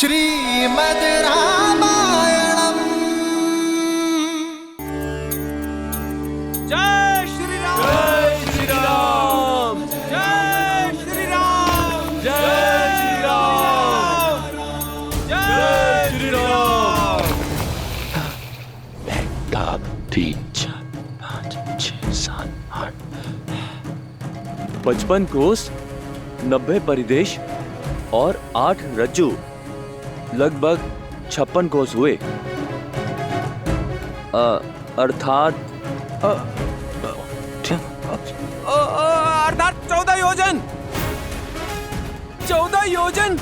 श्रीमद् रामायणम्। जय श्री राम, जय श्री राम, जय श्री राम, जय श्री राम, जय श्री राम। 1 2 3 4 5 6 7 8 55 कोस, 90 परिदेश और 8 रज्जू, लगभग 56 कोस हुए। अर्थात 14 योजन, 14 योजन,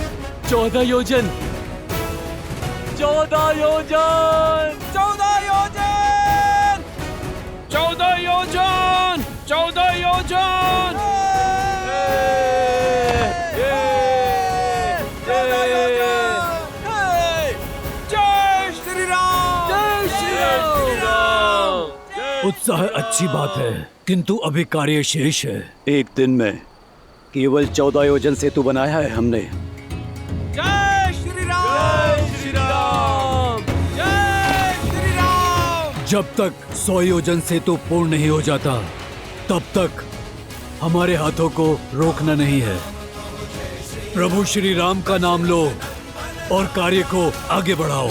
14 योजन, 14 योजन, 14 योजन, 14 योजन, 14 योजन। जय श्री राम, जय श्री राम। उत्साह अच्छी बात है, किंतु अभी कार्य शेष है। एक दिन में केवल 14 योजन सेतु बनाया है हमने। जय श्री राम, जय श्री राम, जय श्री राम। जब तक 100 योजन सेतु पूर्ण नहीं हो जाता, तब तक हमारे हाथों को रोकना नहीं है। प्रभु श्री राम का नाम लो और कार्य को आगे बढ़ाओ।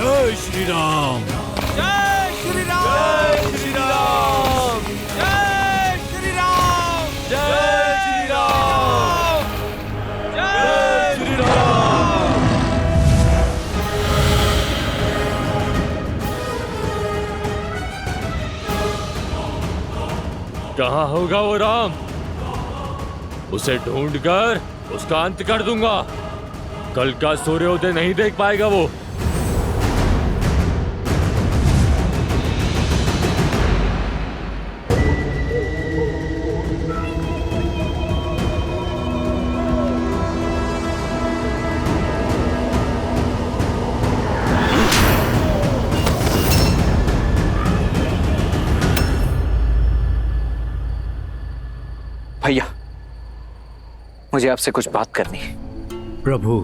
जय श्री राम, जय श्री राम, जय श्री राम, जय श्री राम, जय श्री राम, जय श्री राम। कहाँ होगा वो राम? उसे ढूंढकर उसका अंत कर दूंगा। कल का सूर्योदय नहीं देख पाएगा वो। भैया, मुझे आपसे कुछ बात करनी है। प्रभु।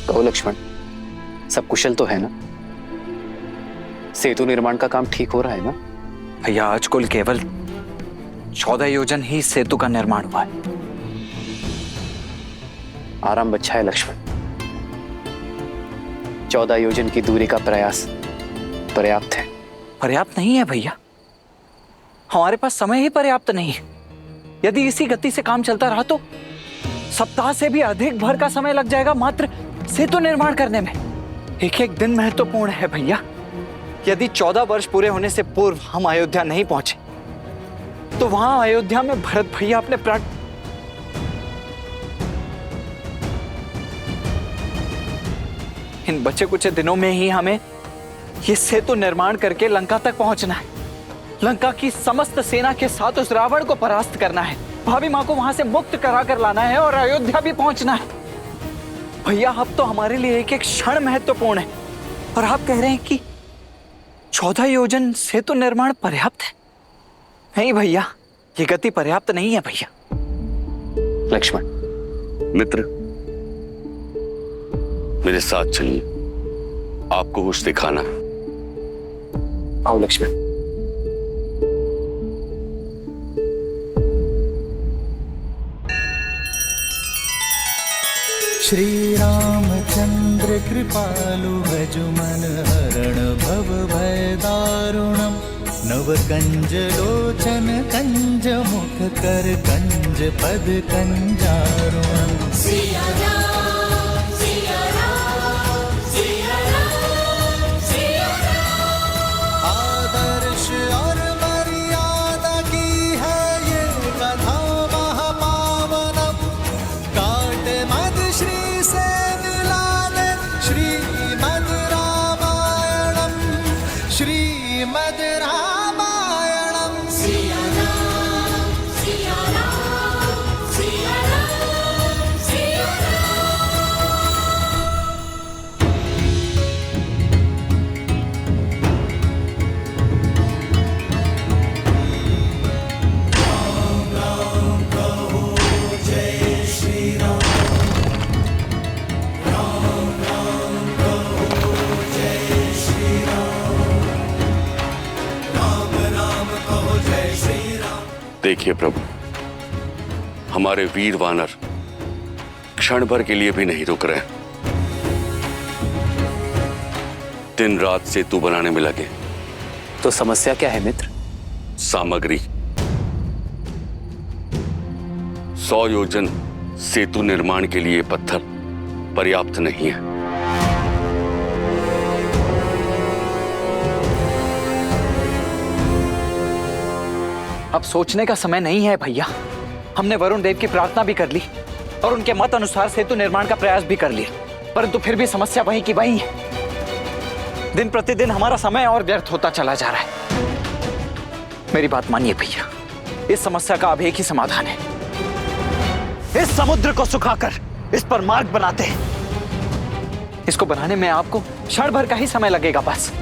तो लक्ष्मण, सब कुशल तो है ना? सेतु निर्माण का काम ठीक हो रहा है ना? भैया, आज कुल केवल 14 योजन ही सेतु का निर्माण हुआ है। आराम बच्चा है लक्ष्मण। 14 योजन की दूरी का प्रयास पर्याप्त है। पर्याप्त नहीं है भैया, हमारे पास समय ही पर्याप्त नहीं है। यदि इसी गति से काम चलता रहा तो सप्ताह से भी अधिक भर का समय लग जाएगा मात्र सेतु निर्माण करने में। एक एक दिन महत्वपूर्ण है भैया। यदि 14 वर्ष पूरे होने से पूर्व हम अयोध्या नहीं पहुंचे तो वहां अयोध्या में भरत भैया अपने प्राण इन बचे कुछ दिनों में ही हमें ये सेतु निर्माण करके लंका तक पहुंचना है। लंका की समस्त सेना के साथ उस रावण को परास्त करना है, भाभी माँ को वहां से मुक्त करा कर लाना है और अयोध्या भी पहुंचना है। भैया, अब तो हमारे लिए एक एक क्षण महत्वपूर्ण है और आप कह रहे हैं कि 14 योजन सेतु निर्माण पर्याप्त है। नहीं भैया, ये गति पर्याप्त नहीं है भैया। लक्ष्मण मित्र, मेरे साथ चलिए, आपको कुछ दिखाना है। आओ लक्ष्मण। श्री रामचंद्र कृपालु भजु मन हरण भव भय दारुणम। नव कंज लोचन कंज मुख कर कंज पद कंजारुणम। आदर्श और मर्यादा की है ये कथा महापावनम। काट मद श्री से मिला दे श्रीमद् रामायणम। श्रीमद् रामायणम। देखिए प्रभु, हमारे वीर वानर क्षण भर के लिए भी नहीं रुक रहे। दिन रात सेतु बनाने में लगे। तो समस्या क्या है मित्र? सामग्री। 100 योजन सेतु निर्माण के लिए पत्थर पर्याप्त नहीं है। अब सोचने का समय नहीं है भैया। हमने वरुण देव की प्रार्थना भी कर ली और उनके मत अनुसार सेतु निर्माण का प्रयास भी कर लिया, परंतु फिर भी समस्या वही की वही है। दिन प्रतिदिन हमारा समय और व्यर्थ होता चला जा रहा है। मेरी बात मानिए भैया, इस समस्या का अब एक ही समाधान है। इस समुद्र को सुखाकर इस पर मार्ग बनाते हैं। इसको बनाने में आपको क्षण भर का ही समय लगेगा बस।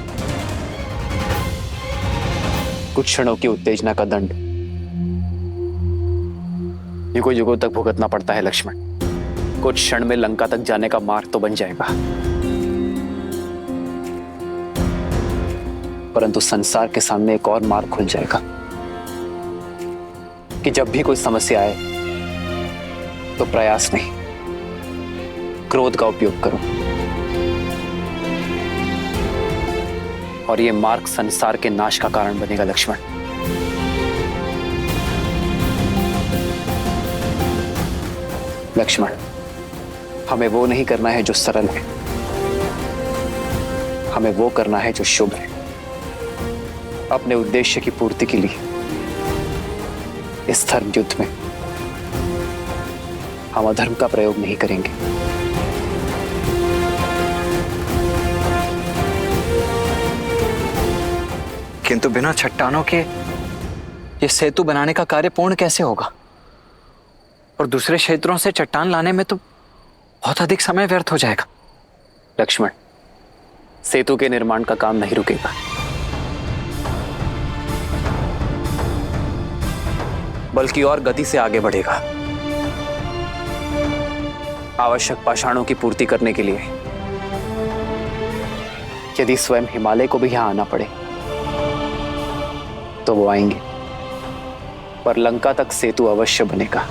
कुछ क्षणों की उत्तेजना का दंड युगों युगों तक भुगतना पड़ता है लक्ष्मण। कुछ क्षण में लंका तक जाने का मार्ग तो बन जाएगा, परंतु संसार के सामने एक और मार्ग खुल जाएगा कि जब भी कोई समस्या आए तो प्रयास नहीं, क्रोध का उपयोग करो। और यह मार्ग संसार के नाश का कारण बनेगा लक्ष्मण। लक्ष्मण, हमें वो नहीं करना है जो सरल है, हमें वो करना है जो शुभ है। अपने उद्देश्य की पूर्ति के लिए इस धर्म युद्ध में हम अधर्म का प्रयोग नहीं करेंगे। किंतु बिना चट्टानों के ये सेतु बनाने का कार्य पूर्ण कैसे होगा? और दूसरे क्षेत्रों से चट्टान लाने में तो बहुत अधिक समय व्यर्थ हो जाएगा। लक्ष्मण, सेतु के निर्माण का काम नहीं रुकेगा। बल्कि और गति से आगे बढ़ेगा। आवश्यक पाषाणों की पूर्ति करने के लिए यदि स्वयं हिमालय को भी यहां आना पड़े तो वो आएंगे, पर लंका तक सेतु अवश्य बनेगा।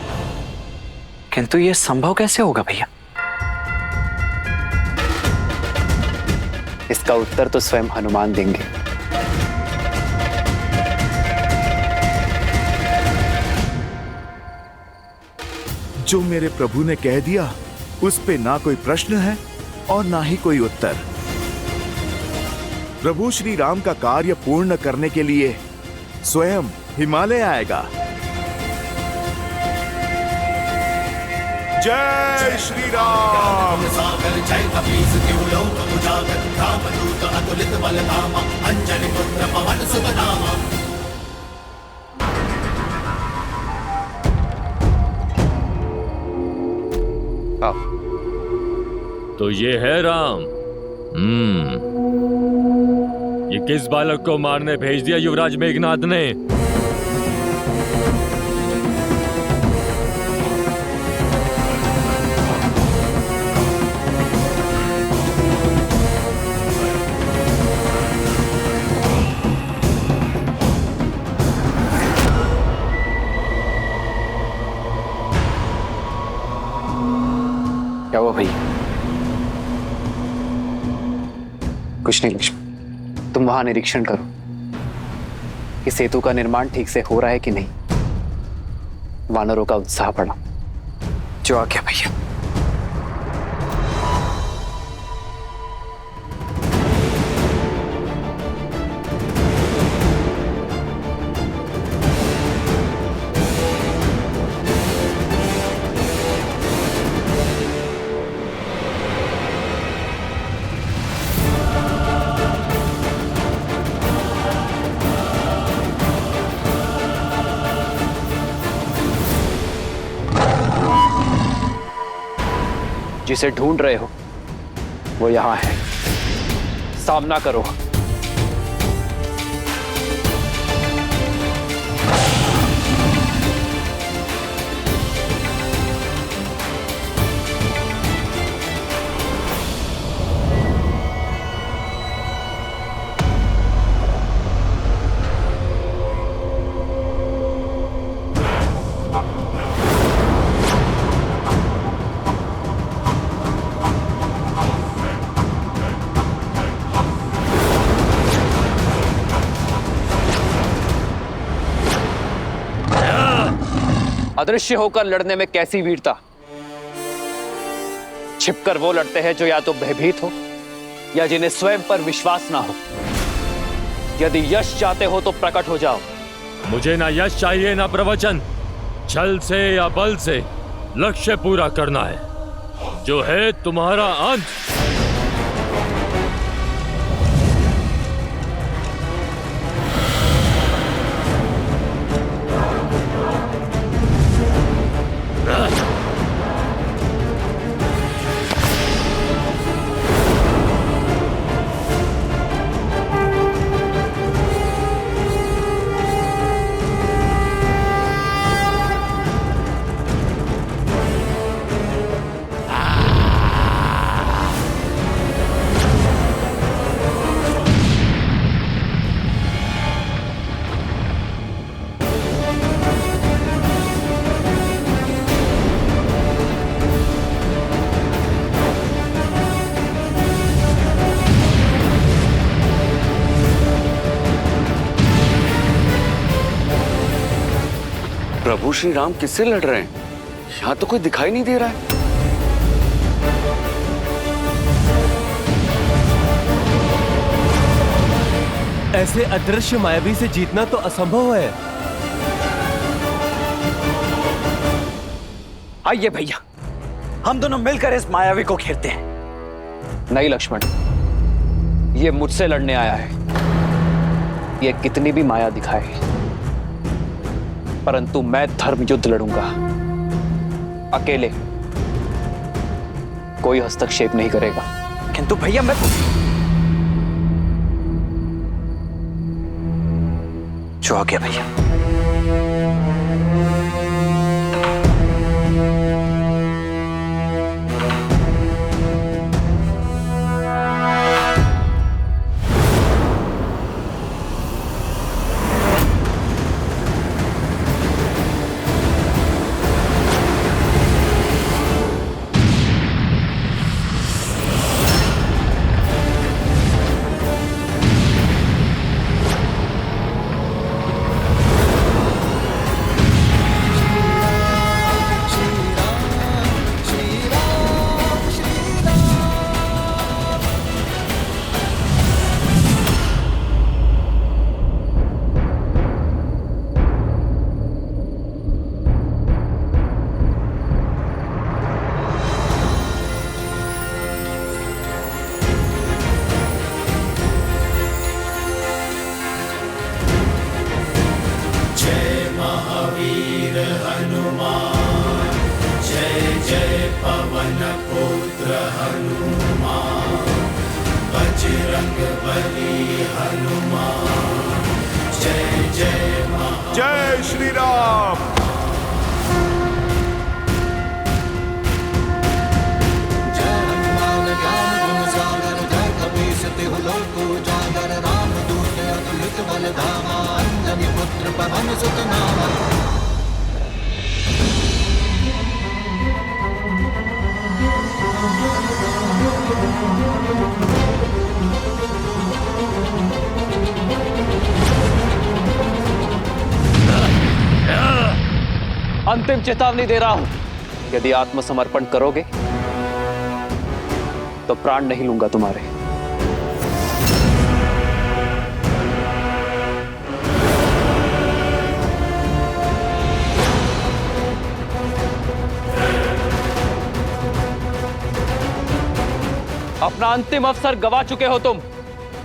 किंतु ये संभव कैसे होगा भैया? इसका उत्तर तो स्वयं हनुमान देंगे। जो मेरे प्रभु ने कह दिया उस पे ना कोई प्रश्न है और ना ही कोई उत्तर। प्रभु श्री राम का कार्य पूर्ण करने के लिए स्वयं हिमालय आएगा। जय श्री राम। तो ये है राम। ये किस बालक को मारने भेज दिया युवराज मेघनाद ने? क्या हुआ भैया? कुछ नहीं लक्ष्मण, तुम वहां निरीक्षण करो कि सेतु का निर्माण ठीक से हो रहा है कि नहीं। वानरों का उत्साह बढ़ा। जो आ गया भैया। जिसे ढूंढ रहे हो वो यहां है, सामना करो। अदृश्य होकर लड़ने में कैसी वीरता। छिपकर वो लड़ते हैं जो या तो भयभीत हो या जिन्हें स्वयं पर विश्वास ना हो। यदि यश चाहते हो तो प्रकट हो जाओ। मुझे ना यश चाहिए ना प्रवचन। छल से या बल से लक्ष्य पूरा करना है, जो है तुम्हारा अंत। प्रभु श्री राम किससे लड़ रहे हैं? यहां तो कोई दिखाई नहीं दे रहा है। ऐसे अदृश्य मायावी से जीतना तो असंभव है। आइए भैया, हम दोनों मिलकर इस मायावी को घेरते हैं। नहीं लक्ष्मण, ये मुझसे लड़ने आया है। ये कितनी भी माया दिखाए, परंतु मैं धर्म युद्ध लड़ूंगा अकेले। कोई हस्तक्षेप नहीं करेगा। किंतु भैया मैं जो आ गया भैया। जय श्री राम। जय हनुमान ज्ञान गुण सागर, जय कपीस तिहु लोक उजागर, राम दूत अतुलित बल धामा, अंजनी पुत्र पवन सुत नामा। अंतिम चेतावनी दे रहा हूं, यदि आत्मसमर्पण करोगे तो प्राण नहीं लूंगा तुम्हारे। अपना अंतिम अवसर गवा चुके हो तुम।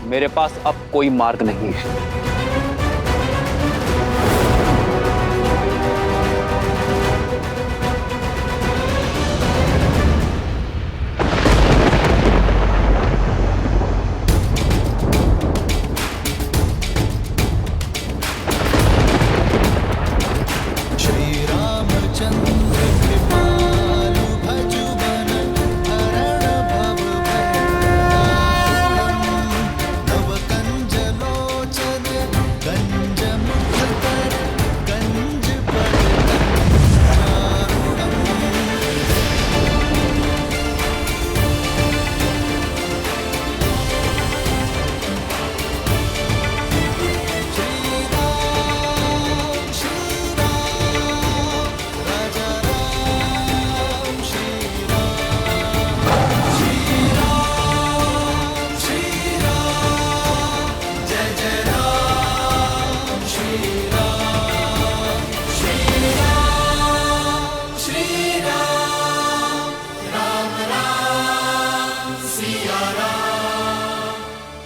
मेरे पास अब कोई मार्ग नहीं है। नव कंज लोचन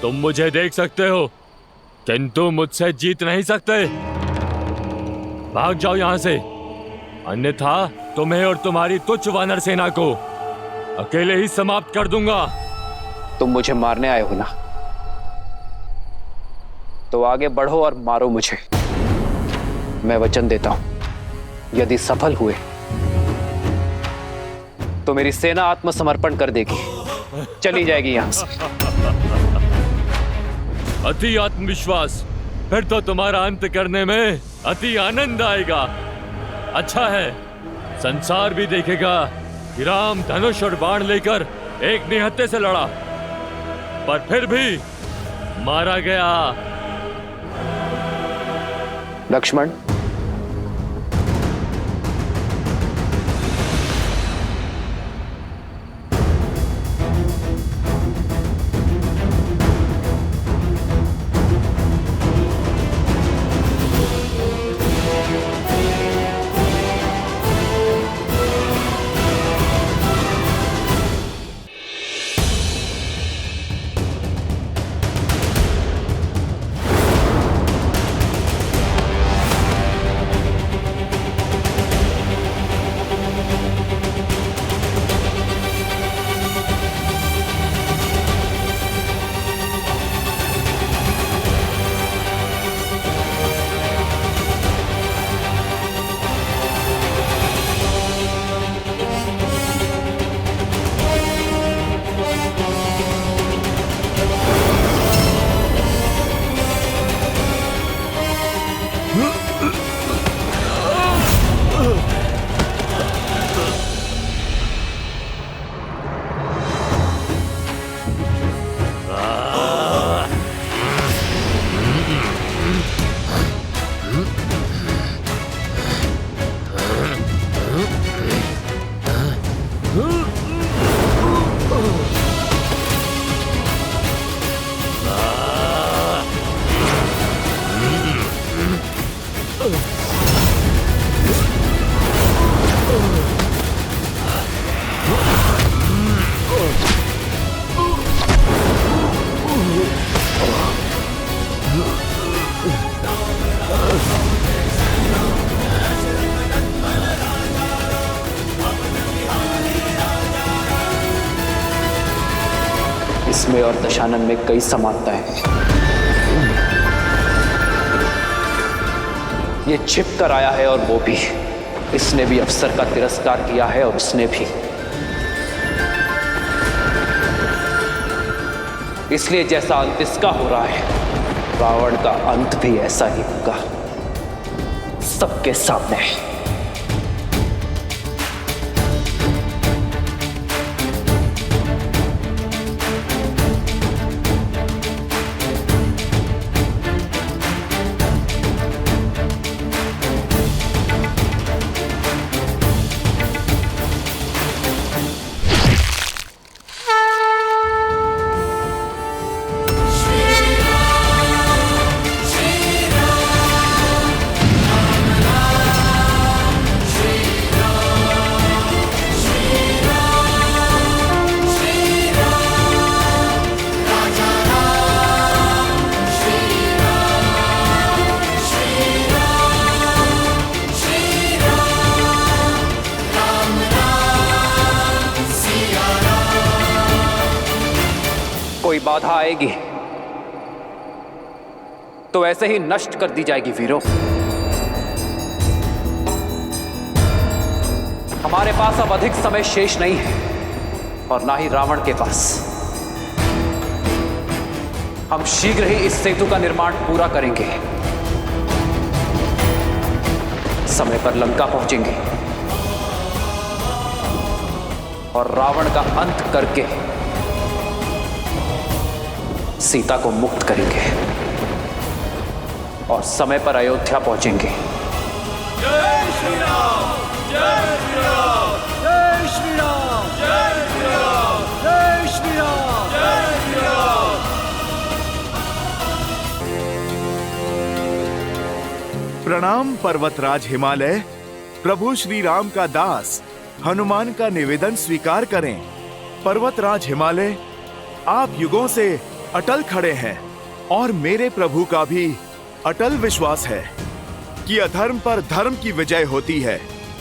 तुम मुझे देख सकते हो, किंतु मुझसे जीत नहीं सकते। भाग जाओ यहां से, अन्यथा तुम्हें और तुम्हारी तुच्छ वानर सेना को अकेले ही समाप्त कर दूंगा। तुम मुझे मारने आए हो ना, तो आगे बढ़ो और मारो मुझे। मैं वचन देता हूं, यदि सफल हुए तो मेरी सेना आत्मसमर्पण कर देगी, चली जाएगी यहां से। अति आत्मविश्वास, फिर तो तुम्हारा अंत करने में अति आनंद आएगा। अच्छा है, संसार भी देखेगा कि राम धनुष और बाण लेकर एक निहत्थे से लड़ा, पर फिर भी मारा गया। लक्ष्मण, इसमें और दशानन में कई समानताएं हैं। ये छिप कर आया है और वो भी, इसने भी अवसर का तिरस्कार किया है और उसने भी। इसलिए जैसा अंत इसका हो रहा है, रावण का अंत भी ऐसा ही होगा, सबके सामने। कोई बाधा आएगी तो ऐसे ही नष्ट कर दी जाएगी वीरों। हमारे पास अब अधिक समय शेष नहीं है और ना ही रावण के पास। हम शीघ्र ही इस सेतु का निर्माण पूरा करेंगे, समय पर लंका पहुंचेंगे और रावण का अंत करके सीता को मुक्त करेंगे और समय पर अयोध्या पहुंचेंगे। जय श्री राम, जय श्री राम, जय श्री राम, जय श्री राम, जय श्री राम, जय श्री राम। प्रणाम पर्वतराज हिमालय। प्रभु श्री राम का दास हनुमान का निवेदन स्वीकार करें। पर्वतराज हिमालय, आप युगों से अटल खड़े हैं और मेरे प्रभु का भी अटल विश्वास है कि अधर्म पर धर्म की विजय होती है।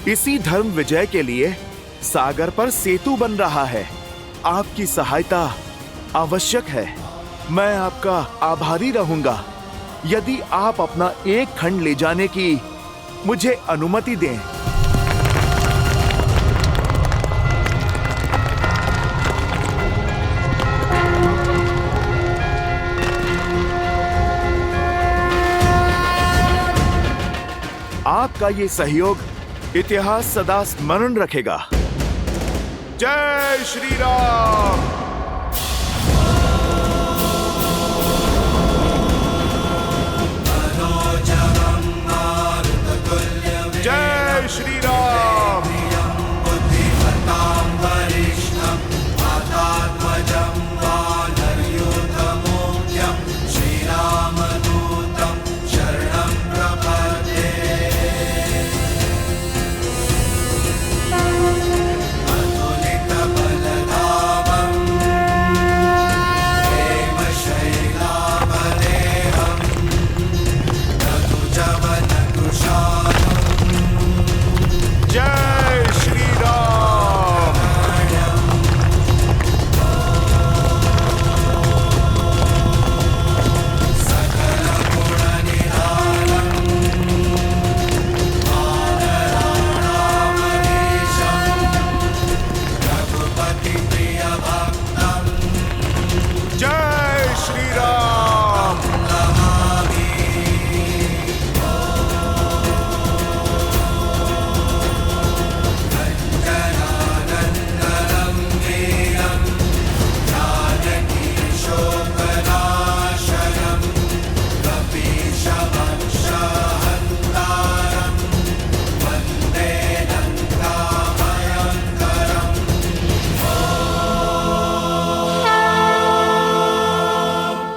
इसी धर्म विजय के लिए सागर पर सेतु बन रहा है। आपकी सहायता आवश्यक है। मैं आपका आभारी रहूंगा यदि आप अपना एक खंड ले जाने की मुझे अनुमति दें। आपका ये सहयोग इतिहास सदा स्मरण रखेगा। जय श्री राम।